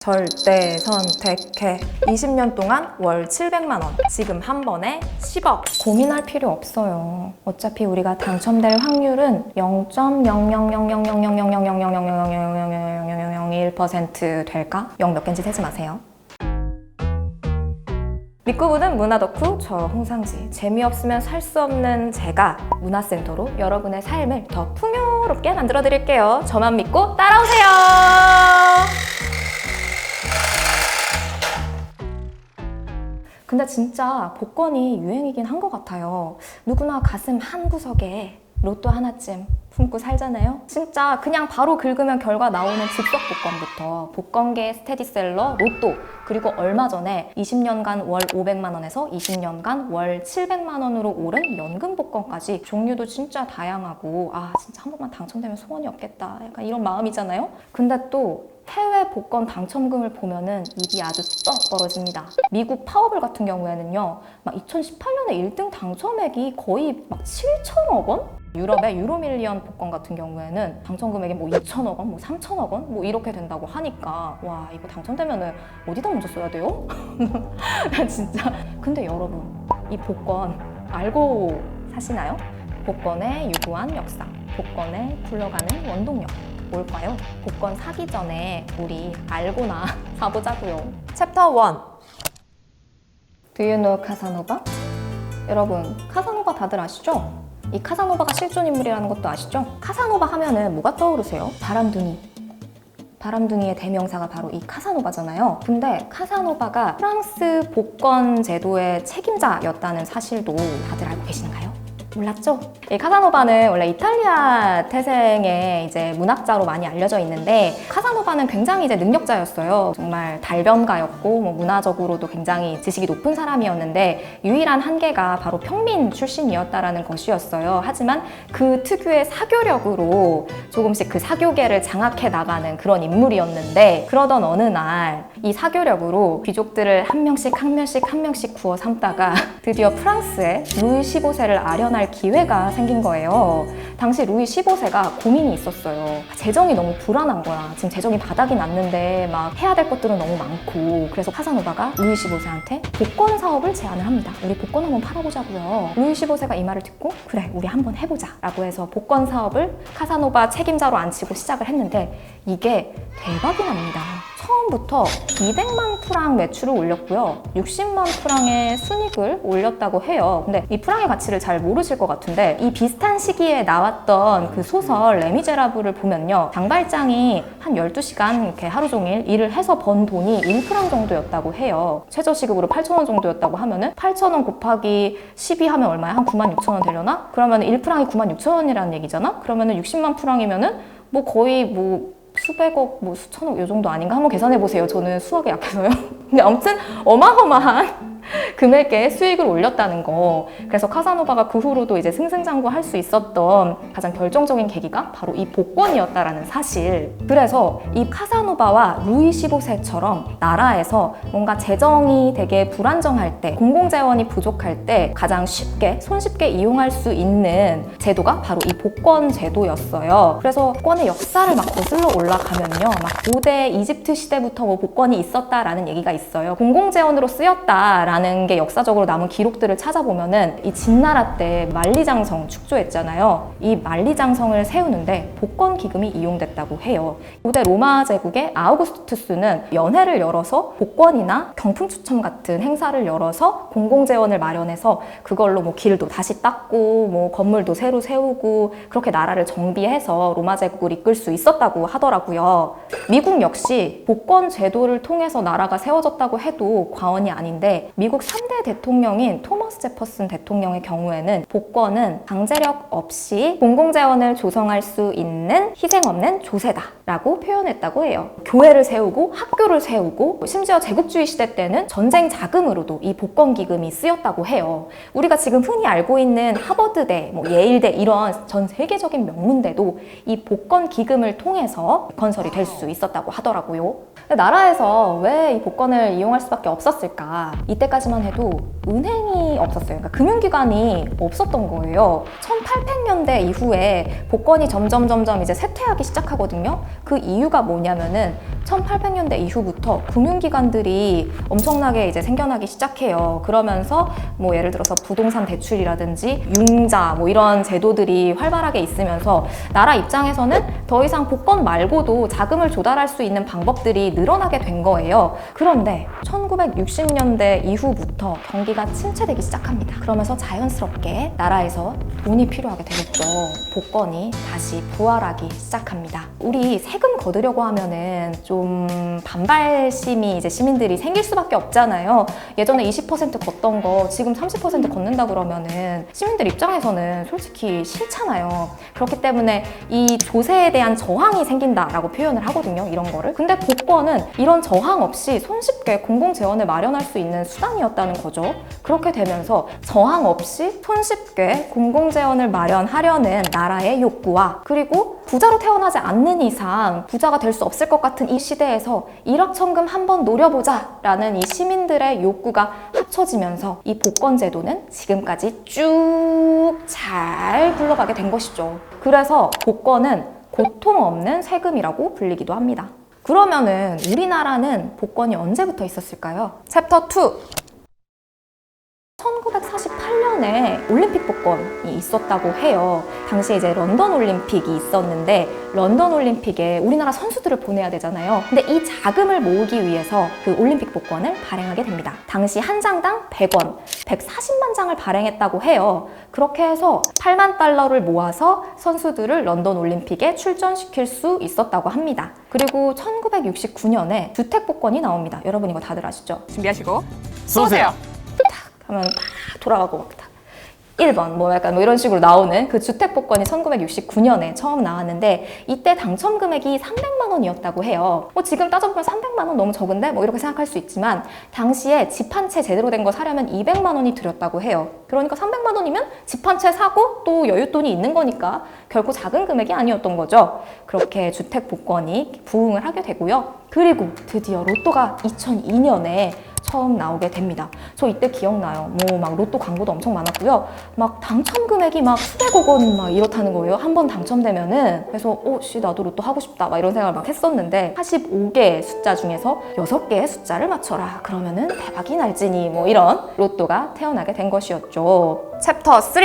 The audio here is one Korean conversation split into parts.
절대 선택해. 20년 동안 월 700만 원. 지금 한 번에 10억. 고민할 필요 없어요. 어차피 우리가 당첨될 확률은 0.0000000000001% 될까? 0 몇 개인지 세지 마세요. 믿고 보는 문화 덕후 저 홍상지. 재미없으면 살 수 없는 제가 문화센터로 여러분의 삶을 더 풍요롭게 만들어 드릴게요. 저만 믿고 따라오세요. 근데 진짜 복권이 유행이긴 한 것 같아요. 누구나 가슴 한 구석에 로또 하나쯤 품고 살잖아요. 진짜 그냥 바로 긁으면 결과 나오는 즉석 복권부터 복권계 스테디셀러 로또, 그리고 얼마 전에 20년간 월 500만 원에서 20년간 월 700만 원으로 오른 연금 복권까지 종류도 진짜 다양하고, 아 진짜 한 번만 당첨되면 소원이 없겠다, 약간 이런 마음이잖아요. 근데 또 해외 복권 당첨금을 보면은 입이 아주 떡 벌어집니다. 미국 파워볼 같은 경우에는요, 막 2018년에 1등 당첨액이 거의 막 7천억 원? 유럽의 유로밀리언 복권 같은 경우에는 당첨금액이 뭐 2천억 원, 뭐 3천억 원? 뭐 이렇게 된다고 하니까 와, 이거 당첨되면은 어디다 먼저 써야 돼요? 진짜. 근데 여러분, 이 복권 알고 사시나요? 복권의 유구한 역사, 복권의 굴러가는 원동력. 뭘까요? 복권 사기 전에 우리 알고나 사보자고요. 챕터 1. Do you know 카사노바? 여러분, 카사노바 다들 아시죠? 이 카사노바가 실존 인물이라는 것도 아시죠? 카사노바 하면은 뭐가 떠오르세요? 바람둥이. 바람둥이의 대명사가 바로 이 카사노바잖아요. 근데 카사노바가 프랑스 복권 제도의 책임자였다는 사실도 다들 알고 계시는가요? 몰랐죠? 이 카사노바는 원래 이탈리아 태생의 이제 문학자로 많이 알려져 있는데, 카사노바는 굉장히 이제 능력자였어요. 정말 달변가였고, 뭐 문화적으로도 굉장히 지식이 높은 사람이었는데, 유일한 한계가 바로 평민 출신이었다라는 것이었어요. 하지만 그 특유의 사교력으로 조금씩 그 사교계를 장악해 나가는 그런 인물이었는데, 그러던 어느 날 이 사교력으로 귀족들을 한 명씩 구워 삼다가 드디어 프랑스에 루이 15세를 아련할 기회가 생긴 거예요. 당시 루이 15세가 고민이 있었어요. 재정이 너무 불안한 거야. 지금 재정이 바닥이 났는데 막 해야 될 것들은 너무 많고. 그래서 카사노바가 루이 15세한테 복권 사업을 제안을 합니다. 우리 복권 한번 팔아보자고요. 루이 15세가 이 말을 듣고 그래, 우리 한번 해보자 라고 해서 복권 사업을 카사노바 책임자로 앉히고 시작을 했는데, 이게 대박이 납니다. 처음부터 200만 프랑 매출을 올렸고요, 60만 프랑의 순이익을 올렸다고 해요. 근데 이 프랑의 가치를 잘 모르실 것 같은데, 이 비슷한 시기에 나왔던 그 소설 레미제라블을 보면요, 장발장이 한 12시간 이렇게 하루 종일 일을 해서 번 돈이 1프랑 정도였다고 해요. 최저시급으로 8,000원 정도였다고 하면은 8,000원 곱하기 12 하면 얼마야? 한 96,000원 되려나? 그러면 1프랑이 96,000원이라는 얘기잖아? 그러면은 60만 프랑이면은 뭐 거의 뭐 수백억, 뭐 수천억 요 정도 아닌가? 한번 계산해 보세요. 저는 수학이 약해서요. 근데 아무튼 어마어마한 금액의 수익을 올렸다는 거. 그래서 카사노바가 그 후로도 이제 승승장구할 수 있었던 가장 결정적인 계기가 바로 이 복권이었다라는 사실. 그래서 이 카사노바와 루이 15세처럼 나라에서 뭔가 재정이 되게 불안정할 때, 공공재원이 부족할 때 가장 쉽게, 손쉽게 이용할 수 있는 제도가 바로 이 복권 제도였어요. 그래서 복권의 역사를 막 거슬러 올라가면요, 막 고대 이집트 시대부터 뭐 복권이 있었다라는 얘기가 있어요. 공공재원으로 쓰였다라는 게 역사적으로 남은 기록들을 찾아보면은 이 진나라 때 만리장성 축조했잖아요. 이 만리장성을 세우는데 복권 기금이 이용됐다고 해요. 고대 로마 제국의 아우구스투스는 연회를 열어서 복권이나 경품 추첨 같은 행사를 열어서 공공재원을 마련해서 그걸로 뭐 길도 다시 닦고 뭐 건물도 새로 세우고 그렇게 나라를 정비해서 로마 제국을 이끌 수 있었다고 하더라고요. 미국 역시 복권 제도를 통해서 나라가 세워졌다고 해도 과언이 아닌데, 미국 3대 대통령인 토머스 제퍼슨 대통령의 경우에는 복권은 강제력 없이 공공재원을 조성할 수 있는 희생 없는 조세다 라고 표현했다고 해요. 교회를 세우고 학교를 세우고 심지어 제국주의 시대 때는 전쟁 자금으로도 이 복권 기금이 쓰였다고 해요. 우리가 지금 흔히 알고 있는 하버드대, 뭐 예일대 이런 전 세계적인 명문대도 이 복권 기금을 통해서 건설이 될 수 있었다고 하더라고요. 나라에서 왜 이 복권을 이용할 수밖에 없었을까? 이때까지만 해도 은행이 없었어요. 그러니까 금융기관이 없었던 거예요. 1800년대 이후에 복권이 점점 이제 쇠퇴하기 시작하거든요. 그 이유가 뭐냐면은 1800년대 이후부터 금융기관들이 엄청나게 이제 생겨나기 시작해요. 그러면서 뭐 예를 들어서 부동산 대출이라든지 융자 뭐 이런 제도들이 활발하게 있으면서 나라 입장에서는 더 이상 복권 말고도 자금을 조달할 수 있는 방법들이 늘어나게 된 거예요. 그런데 1960년대 이후부터 경기가 침체되기 시작합니다. 그러면서 자연스럽게 나라에서 돈이 필요하게 되겠죠. 복권이 다시 부활하기 시작합니다. 우리 세금 거두려고 하면은 좀 반발심이 이제 시민들이 생길 수밖에 없잖아요. 예전에 20% 걷던 거 지금 30% 걷는다 그러면은 시민들 입장에서는 솔직히 싫잖아요. 그렇기 때문에 이 조세에 대한 저항이 생긴다라고 표현을 하거든요. 이런 거를. 근데 복권은 이런 저항 없이 손쉽게 공공재원을 마련할 수 있는 수단이었다는 거죠. 그렇게 되면서 저항 없이 손쉽게 공공재원을 마련하려는 나라의 욕구와 그리고 부자로 태어나지 않는 이상 부자가 될 수 없을 것 같은 이 시대에서 일확천금 한번 노려보자 라는 이 시민들의 욕구가 합쳐지면서 이 복권 제도는 지금까지 쭉 잘 굴러가게 된 것이죠. 그래서 복권은 고통 없는 세금이라고 불리기도 합니다. 그러면은 우리나라는 복권이 언제부터 있었을까요? 챕터 2. 1948년에 올림픽 복권이 있었다고 해요. 당시에 이제 런던 올림픽이 있었는데 런던 올림픽에 우리나라 선수들을 보내야 되잖아요. 근데 이 자금을 모으기 위해서 그 올림픽 복권을 발행하게 됩니다. 당시 한 장당 100원, 140만 장을 발행했다고 해요. 그렇게 해서 8만 달러를 모아서 선수들을 런던 올림픽에 출전시킬 수 있었다고 합니다. 그리고 1969년에 주택 복권이 나옵니다. 여러분 이거 다들 아시죠? 준비하시고 쏘세요. 하면 막 돌아가고 막 1번 뭐 약간 뭐 이런 식으로 나오는 그 주택 복권이 1969년에 처음 나왔는데 이때 당첨 금액이 300만 원이었다고 해요. 지금 따져보면 300만 원 너무 적은데 뭐 이렇게 생각할 수 있지만 당시에 집 한 채 제대로 된 거 사려면 200만 원이 들였다고 해요. 그러니까 300만 원이면 집 한 채 사고 또 여윳돈이 있는 거니까 결코 작은 금액이 아니었던 거죠. 그렇게 주택 복권이 부흥을 하게 되고요. 그리고 드디어 로또가 2002년에 처음 나오게 됩니다. 저 이때 기억나요. 뭐 막 로또 광고도 엄청 많았고요. 막 당첨 금액이 막 수백억 원 막 이렇다는 거예요. 한 번 당첨되면은. 그래서 나도 로또 하고 싶다 막 이런 생각을 막 했었는데 45개의 숫자 중에서 6개의 숫자를 맞춰라. 그러면은 대박이 날지니 뭐 이런 로또가 태어나게 된 것이었죠. 챕터 3.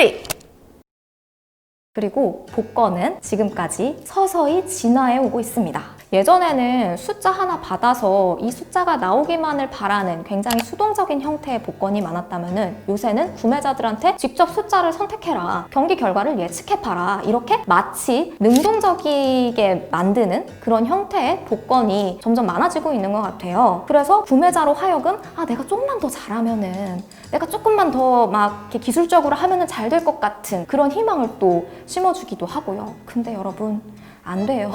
그리고 복권은 지금까지 서서히 진화해 오고 있습니다. 예전에는 숫자 하나 받아서 이 숫자가 나오기만을 바라는 굉장히 수동적인 형태의 복권이 많았다면은 요새는 구매자들한테 직접 숫자를 선택해라, 경기 결과를 예측해봐라, 이렇게 마치 능동적이게 만드는 그런 형태의 복권이 점점 많아지고 있는 것 같아요. 그래서 구매자로 하여금 내가 조금만 더 잘하면은, 내가 조금만 더 막 기술적으로 하면은 잘 될 것 같은 그런 희망을 또 심어주기도 하고요. 근데 여러분, 안 돼요.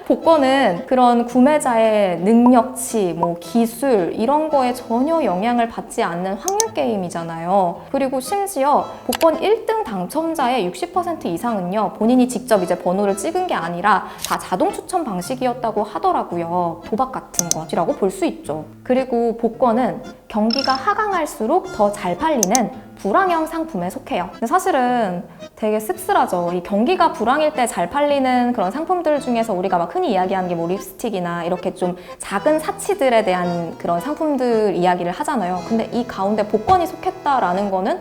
복권은 그런 구매자의 능력치, 뭐 기술 이런 거에 전혀 영향을 받지 않는 확률 게임이잖아요. 그리고 심지어 복권 1등 당첨자의 60% 이상은요, 본인이 직접 이제 번호를 찍은 게 아니라 다 자동 추첨 방식이었다고 하더라고요. 도박 같은 것이라고 볼 수 있죠. 그리고 복권은 경기가 하강할수록 더 잘 팔리는 불황형 상품에 속해요. 근데 사실은 되게 씁쓸하죠. 이 경기가 불황일 때 잘 팔리는 그런 상품들 중에서 우리가 막 흔히 이야기하는 게 뭐 립스틱이나 이렇게 좀 작은 사치들에 대한 그런 상품들 이야기를 하잖아요. 근데 이 가운데 복권이 속했다라는 거는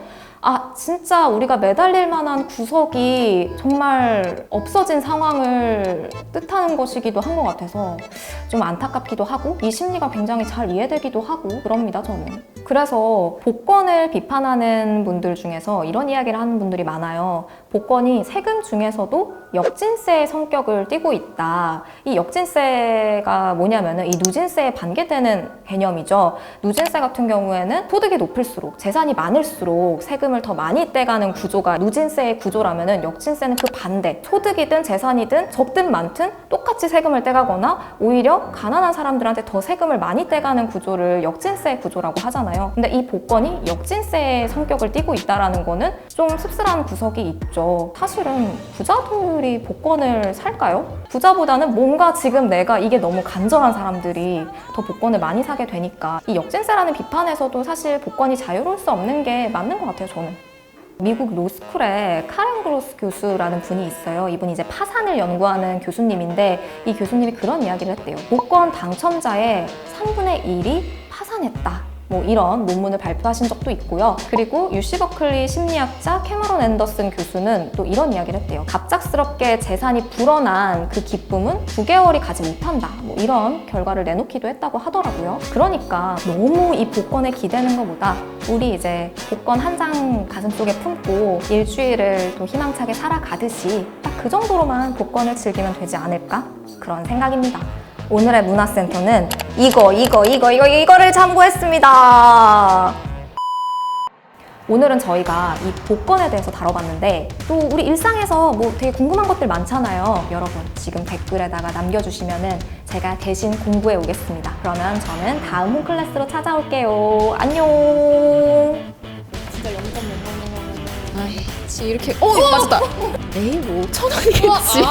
진짜 우리가 매달릴 만한 구석이 정말 없어진 상황을 뜻하는 것이기도 한 것 같아서 좀 안타깝기도 하고 이 심리가 굉장히 잘 이해되기도 하고 그럽니다, 저는. 그래서 복권을 비판하는 분들 중에서 이런 이야기를 하는 분들이 많아요. 복권이 세금 중에서도 역진세의 성격을 띠고 있다. 이 역진세가 뭐냐면은 이 누진세에 반대되는 개념이죠. 누진세 같은 경우에는 소득이 높을수록, 재산이 많을수록 세금을 더 많이 떼가는 구조가 누진세의 구조라면은 역진세는 그 반대. 소득이든 재산이든 적든 많든 똑같이 세금을 떼가거나 오히려 가난한 사람들한테 더 세금을 많이 떼가는 구조를 역진세 구조라고 하잖아요. 근데 이 복권이 역진세의 성격을 띠고 있다라는 거는 좀 씁쓸한 구석이 있죠. 사실은 부자들이 복권을 살까요? 부자보다는 뭔가 지금 내가 이게 너무 간절한 사람들이 더 복권을 많이 사게 되니까 이 역진세라는 비판에서도 사실 복권이 자유로울 수 없는 게 맞는 것 같아요, 저는. 미국 로스쿨에 카렌 그로스 교수라는 분이 있어요. 이분이 이제 파산을 연구하는 교수님인데 이 교수님이 그런 이야기를 했대요. 복권 당첨자의 3분의 1이 파산했다. 뭐 이런 논문을 발표하신 적도 있고요. 그리고 UC 버클리 심리학자 캐머런 앤더슨 교수는 또 이런 이야기를 했대요. 갑작스럽게 재산이 불어난 그 기쁨은 9개월이 가지 못한다. 뭐 이런 결과를 내놓기도 했다고 하더라고요. 그러니까 너무 이 복권에 기대는 것보다 우리 이제 복권 한 장 가슴속에 품고 일주일을 또 희망차게 살아가듯이 딱 그 정도로만 복권을 즐기면 되지 않을까? 그런 생각입니다. 오늘의 문화센터는 이거를 참고했습니다. 오늘은 저희가 이 복권에 대해서 다뤄봤는데 또 우리 일상에서 뭐 되게 궁금한 것들 많잖아요. 여러분 지금 댓글에다가 남겨주시면은 제가 대신 공부해 오겠습니다. 그러면 저는 다음 홈클래스로 찾아올게요. 안녕. 진짜 0.000. 아이씨 이렇게 이거 맞았다. 에이 뭐 1,000원이겠지.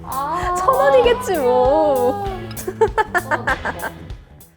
1,000원이겠지 뭐.